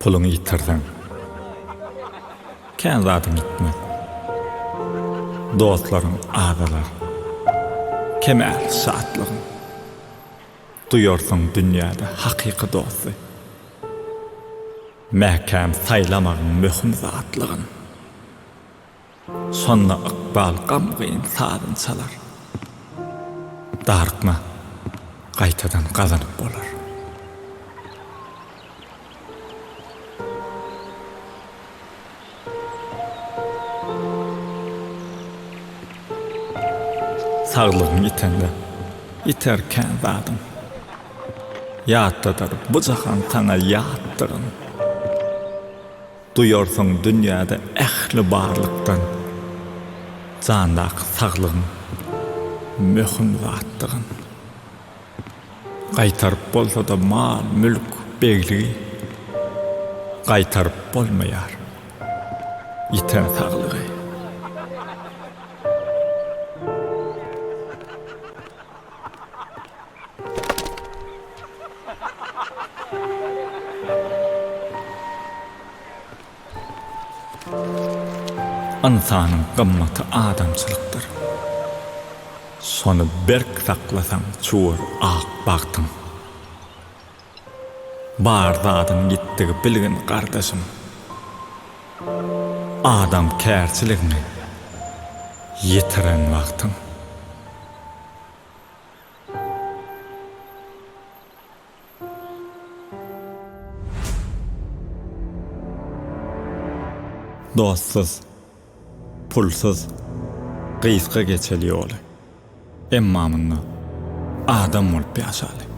Pulunu yitirsen, kän zadyň gitmez. Dostlaryň azalar, kemäl şatlygyň. Duýarsyň dünýäde hakyky dosty. Mäkäm saýlamagyň möhüm zatlygyň. Sonra ykbal gamgyn sadyň çalar. Darkma gaýtadan gazanyp bolar. Saglygyň itende, iterken zadyň. Ýatdadyr bu jahan sana ýatdyryn. Duýarsyň dünýäde ähli barlykdan, jandaky saglygyň möhüm zatdygyň. Gaýtaryp bolsa-da mal, mülk, begligi gaýtaryp bolmaýar. Iten saglygy. İnsanyň gymmaty adamçylykdyr. Şonu berk saklasaň çuwur ak bagtyň. Bar zadyň gitdigi bilgin gardaşym. Adam kärçiligini yitiren wagtyň. Dostsuz, pulsuz, gysga geçeli ýoly. Emma munna adam bolup ýaşaly.